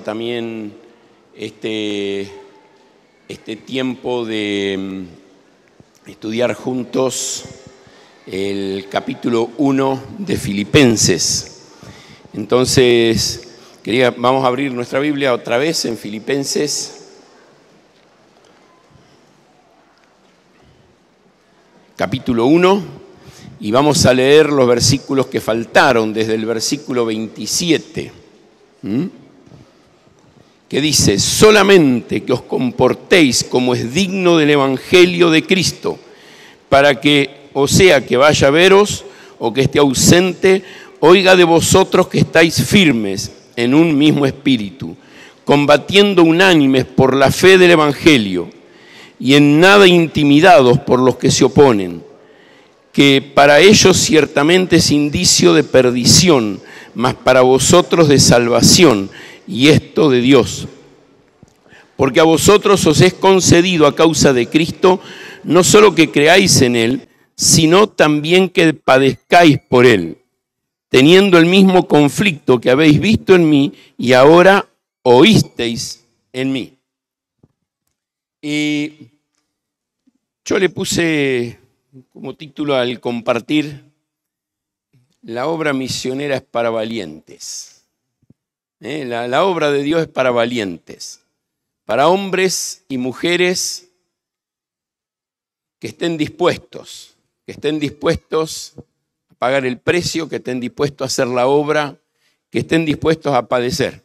También este tiempo de estudiar juntos el capítulo 1 de Filipenses. Entonces, vamos a abrir nuestra Biblia otra vez en Filipenses, capítulo 1, y vamos a leer los versículos que faltaron desde el versículo 27. Que dice: solamente que os comportéis como es digno del Evangelio de Cristo, para que, o sea que vaya a veros o que esté ausente, oiga de vosotros que estáis firmes en un mismo espíritu, combatiendo unánimes por la fe del Evangelio, y en nada intimidados por los que se oponen, que para ellos ciertamente es indicio de perdición, mas para vosotros de salvación, y esto de Dios. Porque a vosotros os es concedido a causa de Cristo, no solo que creáis en Él, sino también que padezcáis por Él, teniendo el mismo conflicto que habéis visto en mí y ahora oísteis en mí. Y yo le puse como título al compartir: la obra misionera es para valientes. La obra de Dios es para valientes, para hombres y mujeres que estén dispuestos a pagar el precio, que estén dispuestos a hacer la obra, que estén dispuestos a padecer.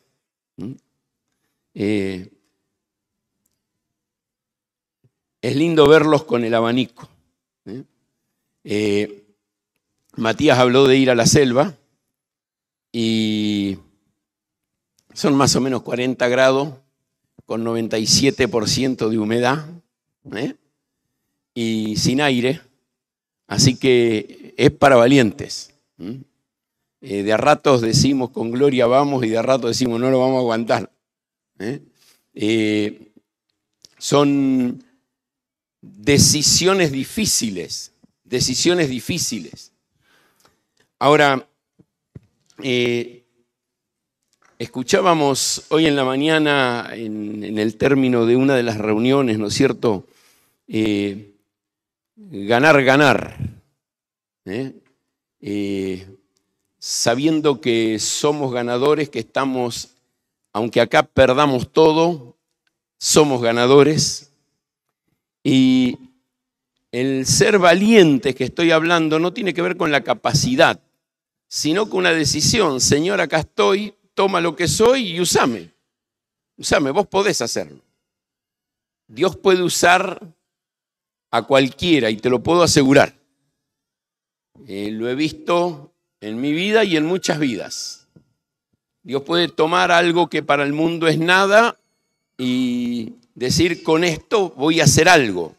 Es lindo verlos con el abanico. Matías habló de ir a la selva y son más o menos 40 grados con 97% de humedad y sin aire, así que es para valientes. De a ratos decimos con gloria vamos y de a ratos decimos no lo vamos a aguantar. Son decisiones difíciles. Ahora, escuchábamos hoy en la mañana, en el término de una de las reuniones, ¿no es cierto? Ganar. Sabiendo que somos ganadores, que estamos, aunque acá perdamos todo, somos ganadores. Y el ser valiente que estoy hablando no tiene que ver con la capacidad, sino con una decisión. Señor, acá estoy, toma lo que soy y usame, vos podés hacerlo. Dios puede usar a cualquiera y te lo puedo asegurar. Lo he visto en mi vida y en muchas vidas. Dios puede tomar algo que para el mundo es nada y decir: con esto voy a hacer algo.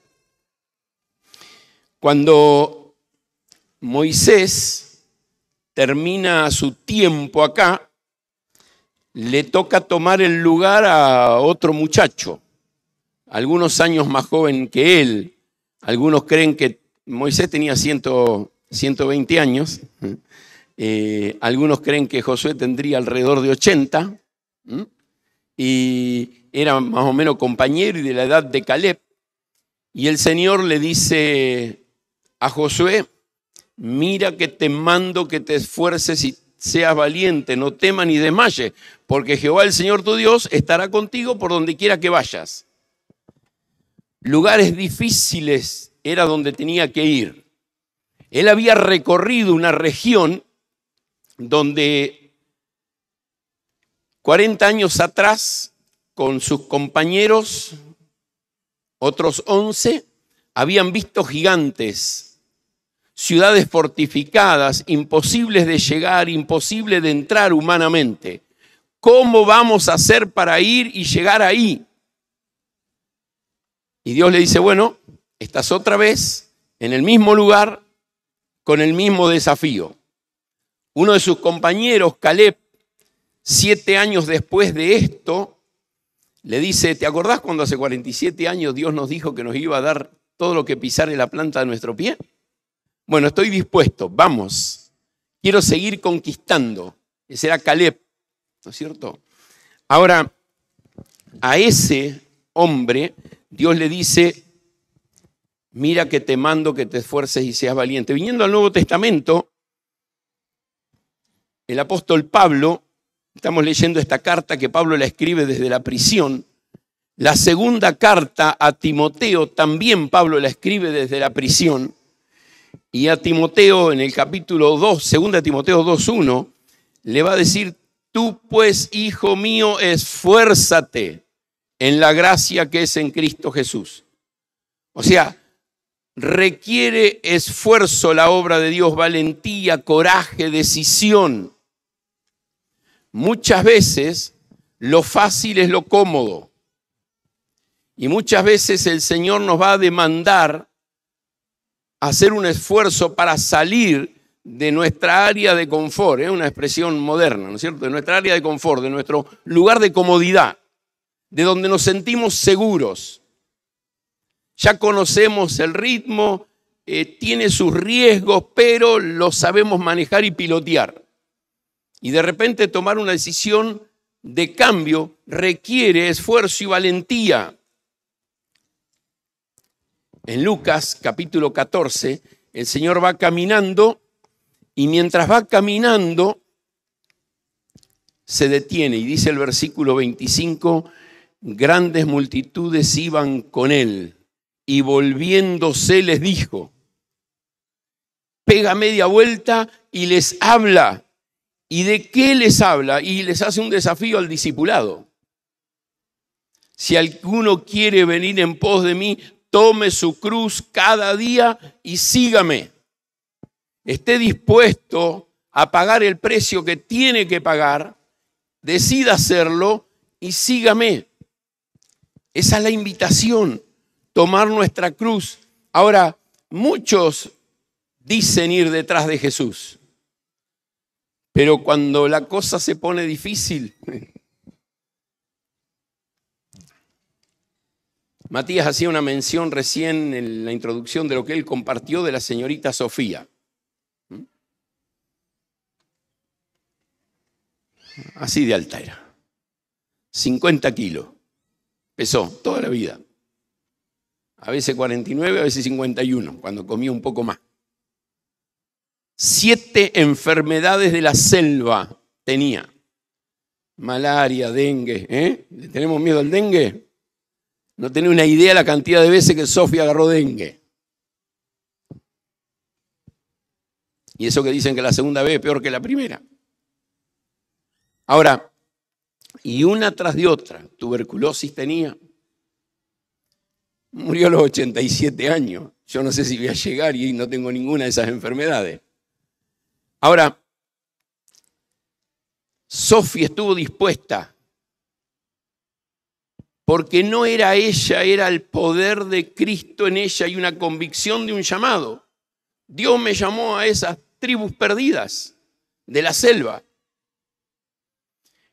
Cuando Moisés termina su tiempo acá, le toca tomar el lugar a otro muchacho, algunos años más joven que él. Algunos creen que Moisés tenía 120 años, algunos creen que Josué tendría alrededor de 80, y era más o menos compañero y de la edad de Caleb. Y el Señor le dice a Josué: mira que te mando que te esfuerces y seas valiente, no temas ni desmayes, porque Jehová el Señor tu Dios estará contigo por donde quiera que vayas. Lugares difíciles era donde tenía que ir. Él había recorrido una región donde 40 años atrás, con sus compañeros, otros 11, habían visto gigantes, ciudades fortificadas, imposibles de llegar, imposible de entrar humanamente. ¿Cómo vamos a hacer para ir y llegar ahí? Y Dios le dice: bueno, estás otra vez en el mismo lugar con el mismo desafío. Uno de sus compañeros, Caleb, 7 años después de esto, le dice: ¿te acordás cuando hace 47 años Dios nos dijo que nos iba a dar todo lo que pisare la planta de nuestro pie? Bueno, estoy dispuesto, vamos. Quiero seguir conquistando. Ese era Caleb, ¿no es cierto? Ahora, a ese hombre Dios le dice, mira que te mando que te esfuerces y seas valiente. Viniendo al Nuevo Testamento, el apóstol Pablo, estamos leyendo esta carta que Pablo la escribe desde la prisión. La segunda carta a Timoteo también Pablo la escribe desde la prisión. Y a Timoteo en el capítulo 2, 2 Timoteo 2:1, le va a decir, tú pues, hijo mío, esfuérzate en la gracia que es en Cristo Jesús. O sea, requiere esfuerzo la obra de Dios, valentía, coraje, decisión. Muchas veces lo fácil es lo cómodo. Y muchas veces el Señor nos va a demandar hacer un esfuerzo para salir de nuestra área de confort, es una expresión moderna, ¿no es cierto? De nuestra área de confort, de nuestro lugar de comodidad, de donde nos sentimos seguros. Ya conocemos el ritmo, tiene sus riesgos, pero lo sabemos manejar y pilotear. Y de repente tomar una decisión de cambio requiere esfuerzo y valentía. En Lucas capítulo 14, el Señor va caminando y mientras va caminando se detiene y dice el versículo 25, grandes multitudes iban con él y volviéndose les dijo, pega media vuelta y les habla. ¿Y de qué les habla? Y les hace un desafío al discipulado. Si alguno quiere venir en pos de mí, tome su cruz cada día y sígame. Esté dispuesto a pagar el precio que tiene que pagar, decida hacerlo y sígame. Esa es la invitación, tomar nuestra cruz. Ahora, muchos dicen ir detrás de Jesús, pero cuando la cosa se pone difícil, Matías hacía una mención recién en la introducción de lo que él compartió de la señorita Sofía. Así de alta era. 50 kilos. Pesó toda la vida. A veces 49, a veces 51, cuando comía un poco más. 7 enfermedades de la selva tenía. Malaria, dengue. ¿Le tenemos miedo al dengue? No tenés una idea la cantidad de veces que Sofía agarró dengue. Y eso que dicen que la segunda vez es peor que la primera. Ahora, y una tras de otra, tuberculosis tenía. Murió a los 87 años. Yo no sé si voy a llegar y no tengo ninguna de esas enfermedades. Ahora, Sofía estuvo dispuesta, porque no era ella, era el poder de Cristo en ella y una convicción de un llamado. Dios me llamó a esas tribus perdidas de la selva.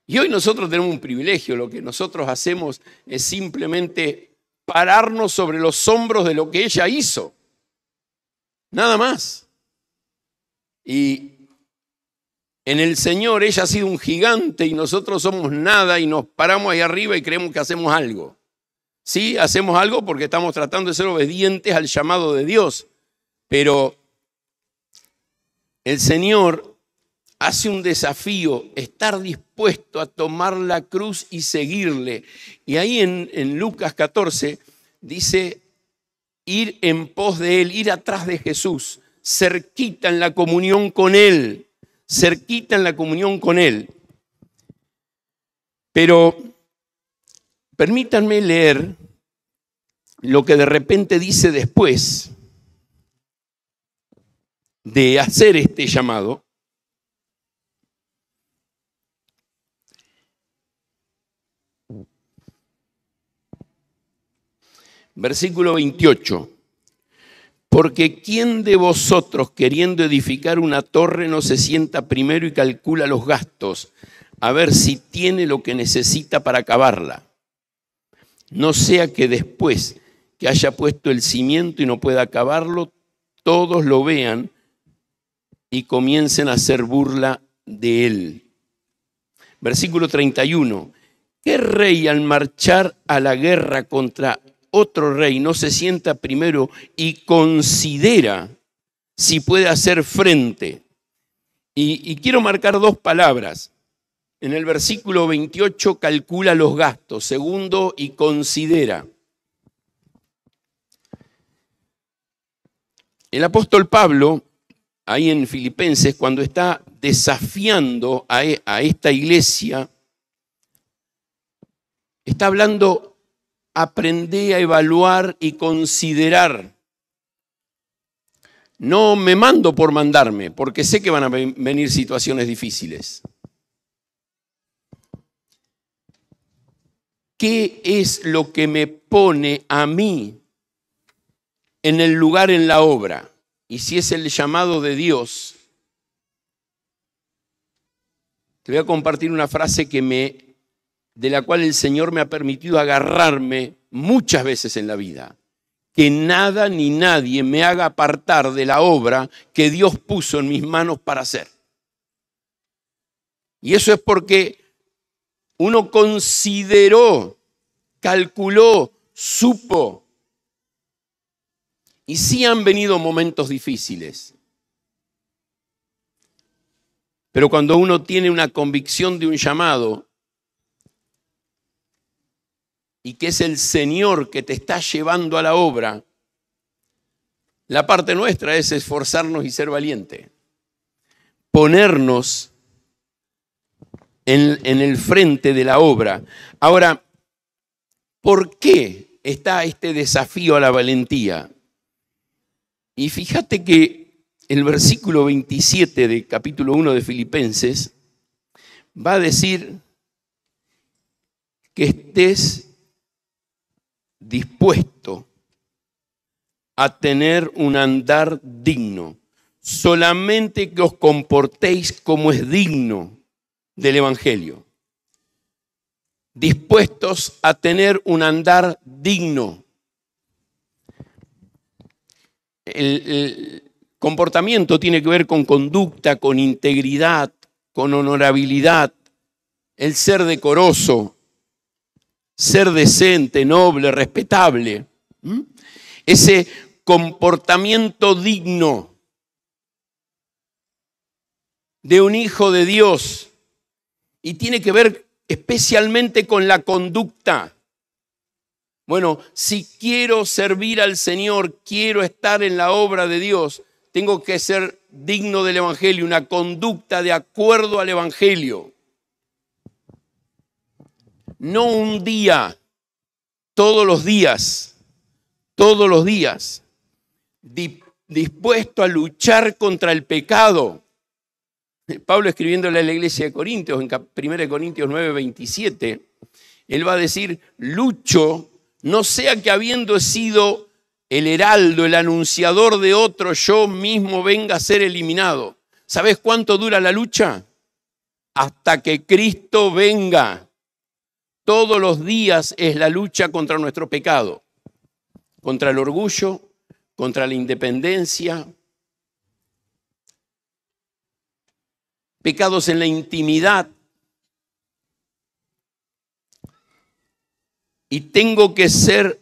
Y hoy nosotros tenemos un privilegio, lo que nosotros hacemos es simplemente pararnos sobre los hombros de lo que ella hizo. Nada más. Y en el Señor ella ha sido un gigante y nosotros somos nada y nos paramos ahí arriba y creemos que hacemos algo. Sí, hacemos algo porque estamos tratando de ser obedientes al llamado de Dios, pero el Señor hace un desafío, estar dispuesto a tomar la cruz y seguirle. Y ahí en Lucas 14 dice ir en pos de Él, ir atrás de Jesús, cerquita en la comunión con Él, cerquita en la comunión con Él. Pero permítanme leer lo que de repente dice después de hacer este llamado. Versículo 28. Porque ¿quién de vosotros queriendo edificar una torre no se sienta primero y calcula los gastos a ver si tiene lo que necesita para acabarla? No sea que después que haya puesto el cimiento y no pueda acabarlo, todos lo vean y comiencen a hacer burla de él. Versículo 31. ¿Qué rey al marchar a la guerra contra otro rey no se sienta primero y considera si puede hacer frente? Y quiero marcar dos palabras. En el versículo 28 calcula los gastos. Segundo, y considera. El apóstol Pablo, ahí en Filipenses, cuando está desafiando a esta iglesia, está hablando, aprendé a evaluar y considerar. No me mando por mandarme, porque sé que van a venir situaciones difíciles. ¿Qué es lo que me pone a mí en el lugar en la obra? Y si es el llamado de Dios, te voy a compartir una frase de la cual el Señor me ha permitido agarrarme muchas veces en la vida. Que nada ni nadie me haga apartar de la obra que Dios puso en mis manos para hacer. Y eso es porque uno consideró, calculó, supo. Y sí han venido momentos difíciles. Pero cuando uno tiene una convicción de un llamado y que es el Señor que te está llevando a la obra, la parte nuestra es esforzarnos y ser valiente. Ponernos en el frente de la obra. Ahora, ¿por qué está este desafío a la valentía? Y fíjate que el versículo 27 del capítulo 1 de Filipenses va a decir que estés dispuesto a tener un andar digno, solamente que os comportéis como es digno del Evangelio. Dispuestos a tener un andar digno. El comportamiento tiene que ver con conducta, con integridad, con honorabilidad, el ser decoroso, ser decente, noble, respetable. Ese comportamiento digno de un hijo de Dios. Y tiene que ver especialmente con la conducta. Bueno, si quiero servir al Señor, quiero estar en la obra de Dios, tengo que ser digno del Evangelio, una conducta de acuerdo al Evangelio. No un día, todos los días, dispuesto a luchar contra el pecado. Pablo, escribiéndole a la iglesia de Corintios, en 1 Corintios 9, 27, él va a decir, lucho, no sea que habiendo sido el heraldo, el anunciador de otro, yo mismo venga a ser eliminado. ¿Sabes cuánto dura la lucha? Hasta que Cristo venga. Todos los días es la lucha contra nuestro pecado, contra el orgullo, contra la independencia, pecados en la intimidad. Y tengo que ser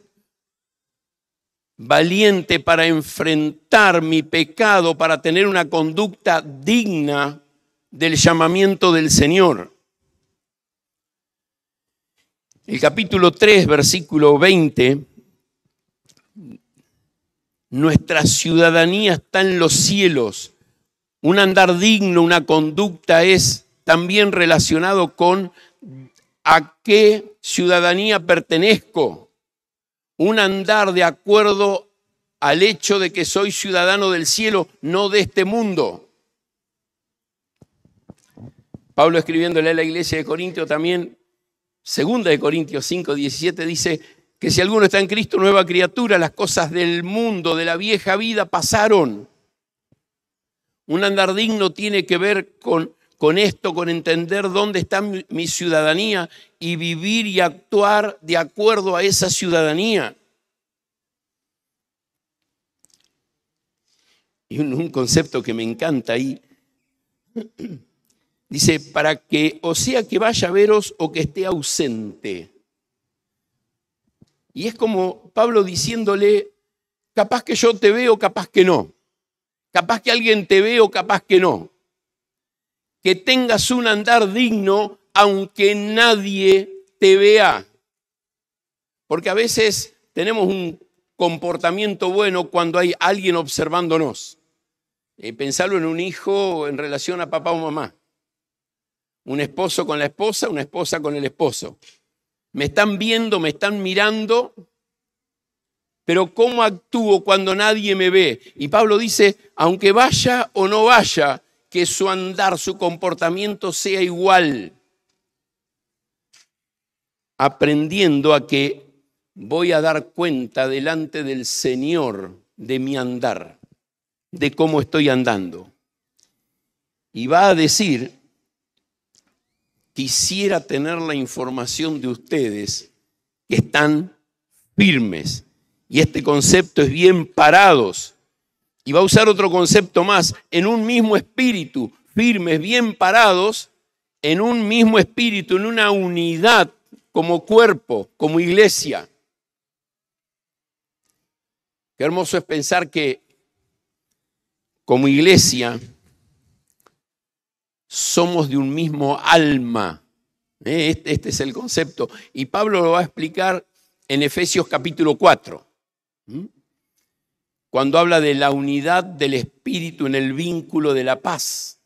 valiente para enfrentar mi pecado, para tener una conducta digna del llamamiento del Señor. El capítulo 3, versículo 20, nuestra ciudadanía está en los cielos. Un andar digno, una conducta es también relacionado con a qué ciudadanía pertenezco. Un andar de acuerdo al hecho de que soy ciudadano del cielo, no de este mundo. Pablo, escribiéndole a la iglesia de Corintios también, 2 de Corintios 5, 17, dice que si alguno está en Cristo, nueva criatura, las cosas del mundo, de la vieja vida pasaron. Un andar digno tiene que ver con esto, con entender dónde está mi ciudadanía y vivir y actuar de acuerdo a esa ciudadanía. Y un concepto que me encanta ahí, Dice, para que, o sea que vaya a veros o que esté ausente. Y es como Pablo diciéndole, capaz que yo te veo, capaz que no. Capaz que alguien te ve o capaz que no. Que tengas un andar digno aunque nadie te vea. Porque a veces tenemos un comportamiento bueno cuando hay alguien observándonos. Pensarlo en un hijo en relación a papá o mamá. Un esposo con la esposa, una esposa con el esposo. Me están viendo, me están mirando, pero ¿cómo actúo cuando nadie me ve? Y Pablo dice, aunque vaya o no vaya, que su andar, su comportamiento sea igual. Aprendiendo a que voy a dar cuenta delante del Señor de mi andar, de cómo estoy andando. Y va a decir, quisiera tener la información de ustedes que están firmes. Y este concepto es bien parados. Y va a usar otro concepto más, en un mismo espíritu, firmes, bien parados, en un mismo espíritu, en una unidad como cuerpo, como iglesia. Qué hermoso es pensar que como iglesia somos de un mismo alma. Este es el concepto. Y Pablo lo va a explicar en Efesios capítulo 4. Cuando habla de la unidad del espíritu en el vínculo de la paz.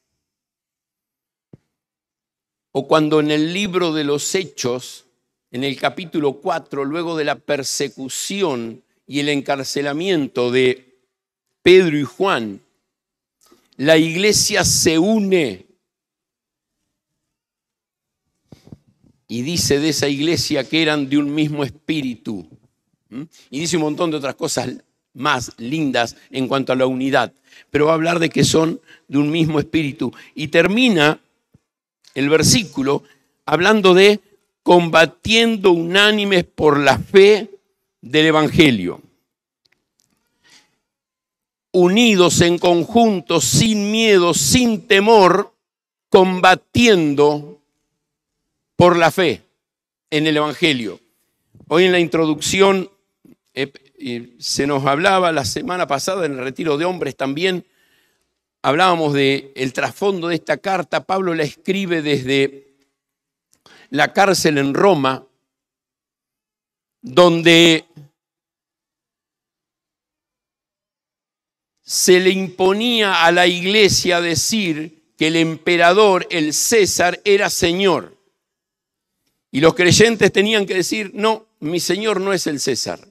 O cuando en el libro de los Hechos, en el capítulo 4, luego de la persecución y el encarcelamiento de Pedro y Juan, la iglesia se une y dice de esa iglesia que eran de un mismo espíritu. Y dice un montón de otras cosas más lindas en cuanto a la unidad, pero va a hablar de que son de un mismo espíritu. Y termina el versículo hablando de combatiendo unánimes por la fe del Evangelio. Unidos en conjunto, sin miedo, sin temor, combatiendo por la fe en el Evangelio. Hoy en la introducción se nos hablaba la semana pasada en el retiro de hombres también, hablábamos del trasfondo de esta carta. Pablo la escribe desde la cárcel en Roma, donde se le imponía a la iglesia decir que el emperador, el César, era Señor. Y los creyentes tenían que decir, no, mi Señor no es el César.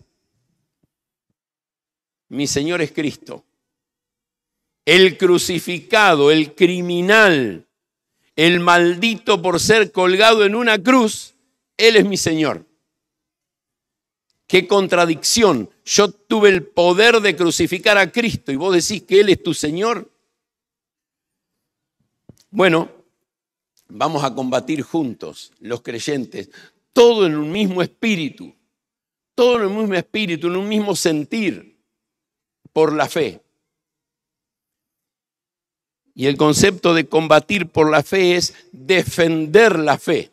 Mi Señor es Cristo. El crucificado, el criminal, el maldito por ser colgado en una cruz, Él es mi Señor. Qué contradicción. Yo tuve el poder de crucificar a Cristo y vos decís que Él es tu Señor. Bueno, vamos a combatir juntos, los creyentes, todo en un mismo espíritu, todo en un mismo espíritu, en un mismo sentir, por la fe. Y el concepto de combatir por la fe es defender la fe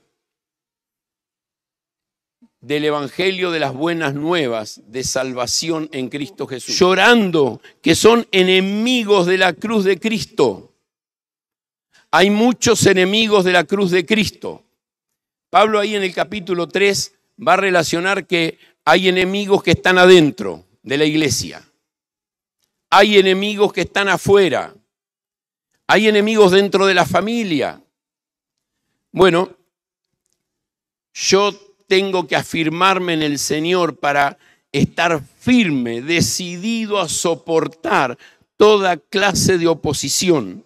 del Evangelio de las buenas nuevas de salvación en Cristo Jesús. Llorando que son enemigos de la cruz de Cristo. Hay muchos enemigos de la cruz de Cristo. Pablo ahí en el capítulo 3 va a relacionar que hay enemigos que están adentro de la iglesia. Hay enemigos que están afuera. Hay enemigos dentro de la familia. Bueno, yo tengo que afirmarme en el Señor para estar firme, decidido a soportar toda clase de oposición.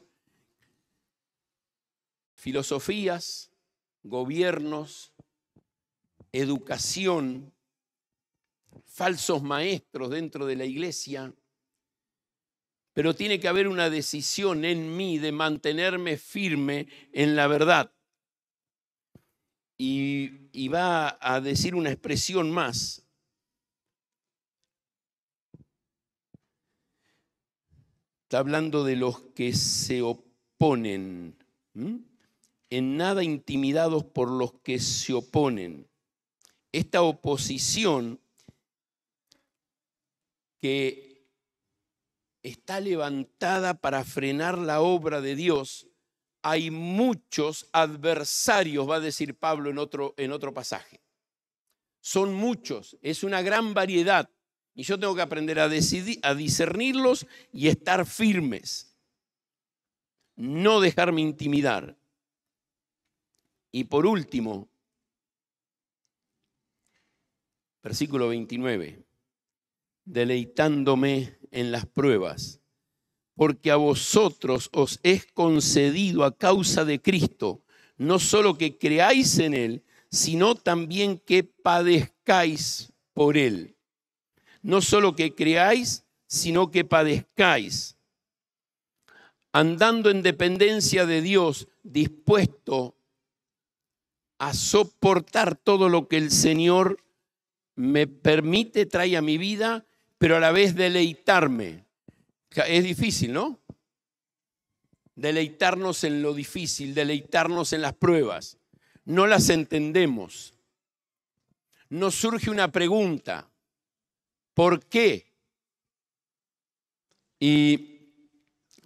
Filosofías, gobiernos, educación, falsos maestros dentro de la iglesia. Pero tiene que haber una decisión en mí de mantenerme firme en la verdad. Y va a decir una expresión más. Está hablando de los que se oponen. en nada intimidados por los que se oponen. Esta oposición que está levantada para frenar la obra de Dios, hay muchos adversarios, va a decir Pablo en otro pasaje. Son muchos, es una gran variedad. Y yo tengo que aprender a discernirlos y estar firmes. No dejarme intimidar. Y por último, versículo 29, deleitándome en las pruebas, porque a vosotros os es concedido a causa de Cristo, no solo que creáis en Él, sino también que padezcáis por Él. No solo que creáis, sino que padezcáis, andando en dependencia de Dios, dispuesto a soportar todo lo que el Señor me permite, trae a mi vida, pero a la vez deleitarme. Es difícil, ¿no? Deleitarnos en lo difícil, deleitarnos en las pruebas. No las entendemos. Nos surge una pregunta. ¿Por qué? Y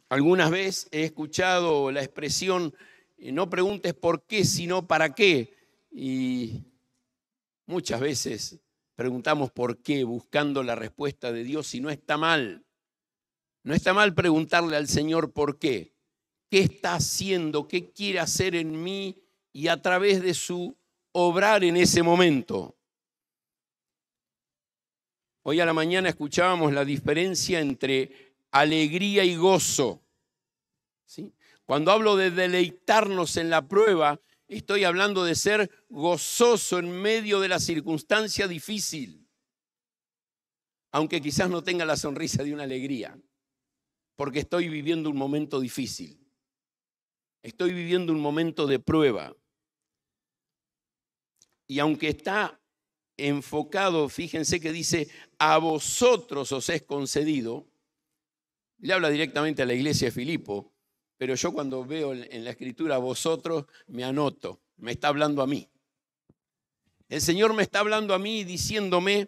algunas veces he escuchado la expresión, no preguntes por qué, sino para qué. Y muchas veces preguntamos por qué, buscando la respuesta de Dios, y no está mal. No está mal preguntarle al Señor por qué. ¿Qué está haciendo? ¿Qué quiere hacer en mí y a través de su obrar en ese momento? Hoy a la mañana escuchábamos la diferencia entre alegría y gozo. ¿Sí? Cuando hablo de deleitarnos en la prueba, estoy hablando de ser gozoso en medio de la circunstancia difícil, aunque quizás no tenga la sonrisa de una alegría, porque estoy viviendo un momento difícil. Estoy viviendo un momento de prueba. Y aunque está enfocado, fíjense que dice, a vosotros os es concedido, le habla directamente a la iglesia de Filipo, pero yo cuando veo en la escritura a vosotros, me anoto, me está hablando a mí. El Señor me está hablando a mí diciéndome,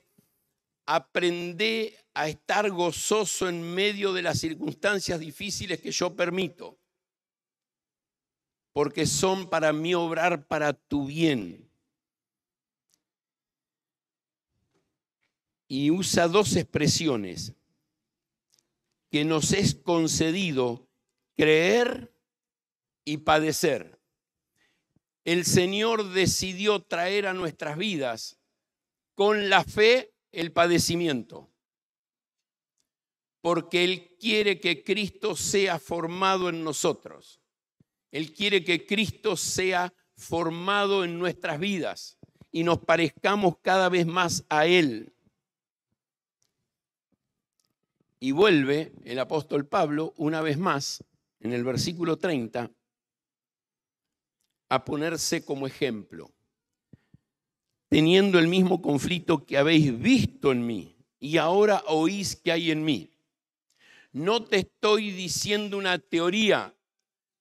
aprendé a estar gozoso en medio de las circunstancias difíciles que yo permito, porque son para mí obrar para tu bien. Y usa dos expresiones, que nos es concedido creer y padecer. El Señor decidió traer a nuestras vidas con la fe el padecimiento, porque Él quiere que Cristo sea formado en nosotros. Él quiere que Cristo sea formado en nuestras vidas y nos parezcamos cada vez más a Él. Y vuelve el apóstol Pablo una vez más en el versículo 30 a ponerse como ejemplo, teniendo el mismo conflicto que habéis visto en mí y ahora oís que hay en mí. No te estoy diciendo una teoría,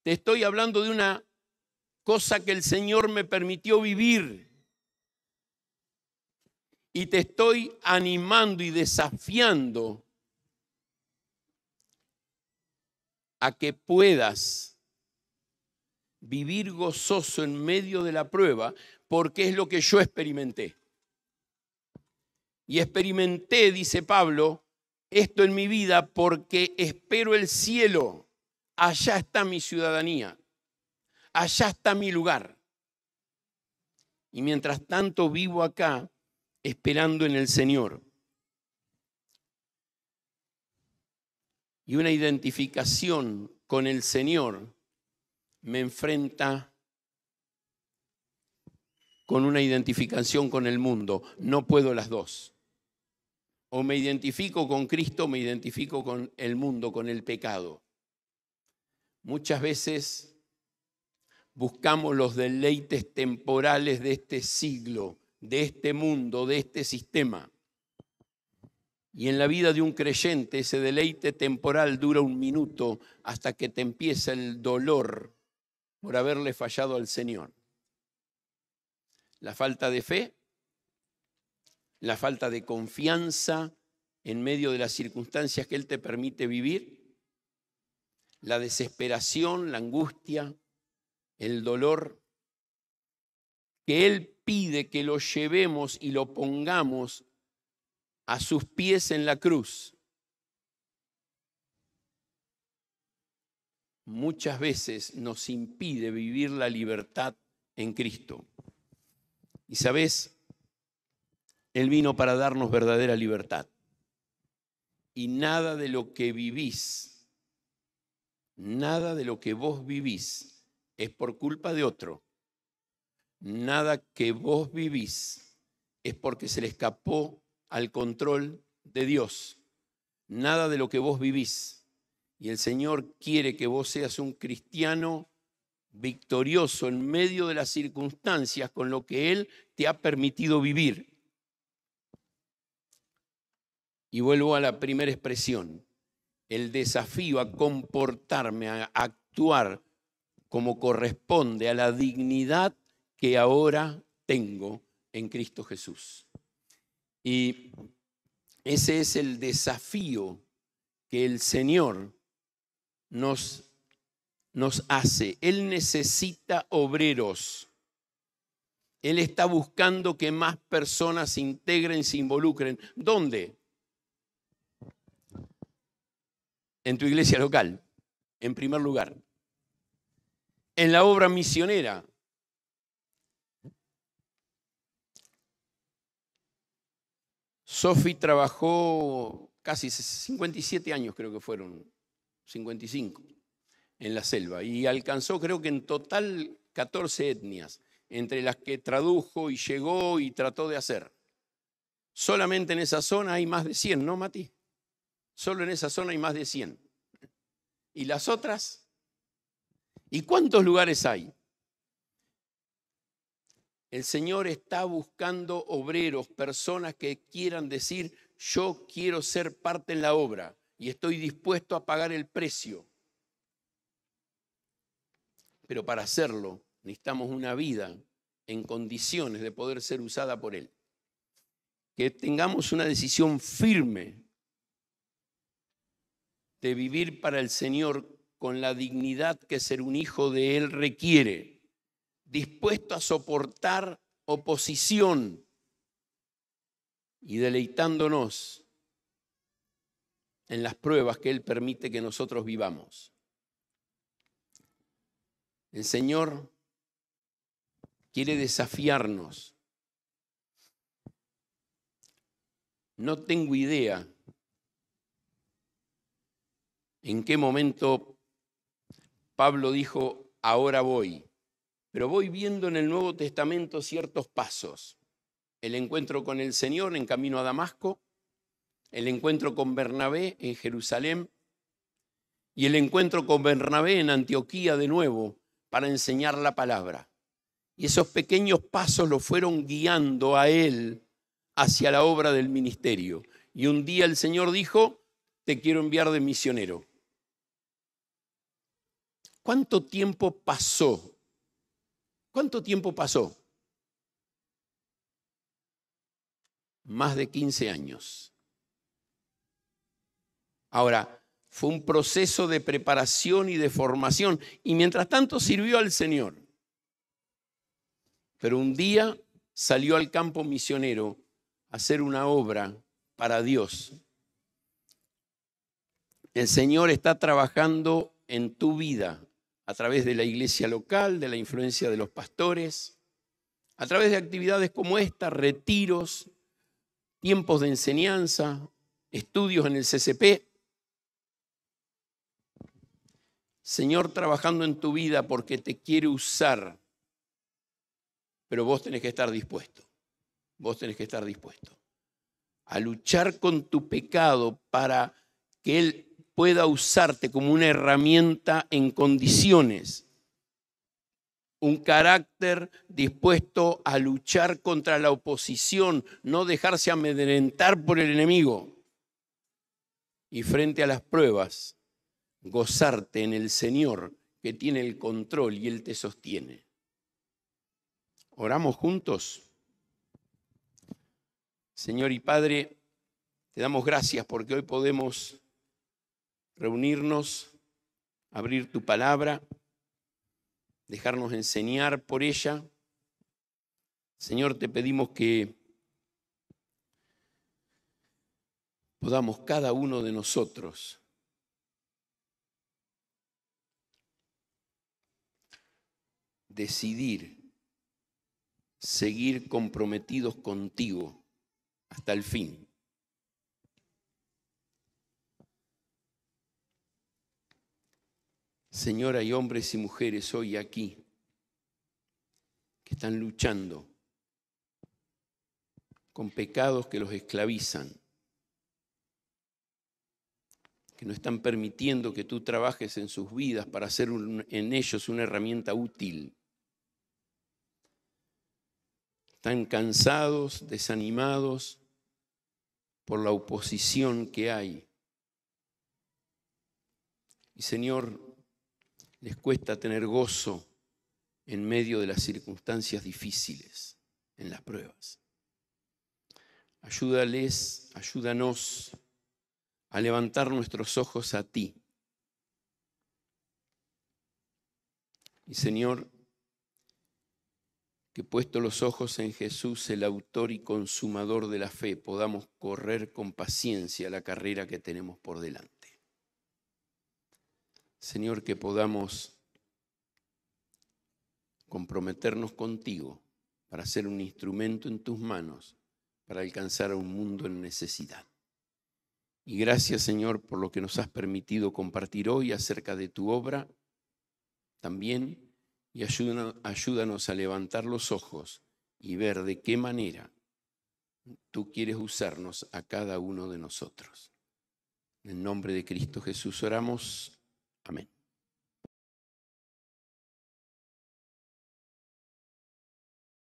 te estoy hablando de una cosa que el Señor me permitió vivir. Y te estoy animando y desafiando a que puedas vivir gozoso en medio de la prueba, porque es lo que yo experimenté. Y experimenté, dice Pablo, esto en mi vida porque espero el cielo. Allá está mi ciudadanía, allá está mi lugar. Y mientras tanto vivo acá esperando en el Señor. Y una identificación con el Señor me enfrenta con una identificación con el mundo. No puedo las dos. O me identifico con Cristo o me identifico con el mundo, con el pecado. Muchas veces buscamos los deleites temporales de este siglo, de este mundo, de este sistema. Y en la vida de un creyente ese deleite temporal dura un minuto hasta que te empieza el dolor por haberle fallado al Señor. La falta de fe, la falta de confianza en medio de las circunstancias que Él te permite vivir, la desesperación, la angustia, el dolor, que Él pide que lo llevemos y lo pongamos a sus pies en la cruz. Muchas veces nos impide vivir la libertad en Cristo. Y sabes, Él vino para darnos verdadera libertad. Y nada de lo que vivís, nada de lo que vos vivís es por culpa de otro. Nada que vos vivís es porque se le escapó al control de Dios. Nada de lo que vos vivís. Y el Señor quiere que vos seas un cristiano victorioso en medio de las circunstancias con lo que Él te ha permitido vivir. Y vuelvo a la primera expresión, el desafío a comportarme, a actuar como corresponde a la dignidad que ahora tengo en Cristo Jesús. Y ese es el desafío que el Señor nos hace. Él necesita obreros. Él está buscando que más personas se integren, se involucren. ¿Dónde? En tu iglesia local, en primer lugar. En la obra misionera. Sofi trabajó casi 57 años, creo que fueron, 55, en la selva. Y alcanzó, creo que en total, 14 etnias, entre las que tradujo y llegó y trató de hacer. Solamente en esa zona hay más de 100, ¿no, Mati? Solo en esa zona hay más de 100. ¿Y las otras? ¿Y cuántos lugares hay? El Señor está buscando obreros, personas que quieran decir, yo quiero ser parte en la obra y estoy dispuesto a pagar el precio. Pero para hacerlo necesitamos una vida en condiciones de poder ser usada por Él. Que tengamos una decisión firme de vivir para el Señor con la dignidad que ser un hijo de Él requiere, dispuesto a soportar oposición y deleitándonos en las pruebas que Él permite que nosotros vivamos. El Señor quiere desafiarnos. No tengo idea en qué momento Pablo dijo, ahora voy. Pero voy viendo en el Nuevo Testamento ciertos pasos. El encuentro con el Señor en camino a Damasco, el encuentro con Bernabé en Jerusalén y el encuentro con Bernabé en Antioquía de nuevo para enseñar la palabra. Y esos pequeños pasos lo fueron guiando a él hacia la obra del ministerio. Y un día el Señor dijo, te quiero enviar de misionero. ¿Cuánto tiempo pasó? ¿Cuánto tiempo pasó? Más de 15 años. Ahora, fue un proceso de preparación y de formación, y mientras tanto sirvió al Señor. Pero un día salió al campo misionero a hacer una obra para Dios. El Señor está trabajando en tu vida a través de la iglesia local, de la influencia de los pastores, a través de actividades como esta, retiros, tiempos de enseñanza, estudios en el CCP. Señor trabajando en tu vida porque te quiere usar, pero vos tenés que estar dispuesto. Vos tenés que estar dispuesto a luchar con tu pecado para que Él pueda usarte como una herramienta en condiciones. Un carácter dispuesto a luchar contra la oposición, no dejarse amedrentar por el enemigo. Y frente a las pruebas, gozarte en el Señor que tiene el control y Él te sostiene. ¿Oramos juntos? Señor y Padre, te damos gracias porque hoy podemos reunirnos, abrir tu palabra, dejarnos enseñar por ella. Señor, te pedimos que podamos cada uno de nosotros decidir seguir comprometidos contigo hasta el fin. Señor, hay hombres y mujeres hoy aquí que están luchando con pecados que los esclavizan, que no están permitiendo que tú trabajes en sus vidas para hacer en ellos una herramienta útil. Están cansados, desanimados por la oposición que hay. Y Señor, les cuesta tener gozo en medio de las circunstancias difíciles, en las pruebas. Ayúdanos a levantar nuestros ojos a ti. Y Señor, que puesto los ojos en Jesús, el autor y consumador de la fe, podamos correr con paciencia la carrera que tenemos por delante. Señor, que podamos comprometernos contigo para ser un instrumento en tus manos para alcanzar a un mundo en necesidad. Y gracias, Señor, por lo que nos has permitido compartir hoy acerca de tu obra también. Y ayúdanos a levantar los ojos y ver de qué manera tú quieres usarnos a cada uno de nosotros. En el nombre de Cristo Jesús oramos. Amén.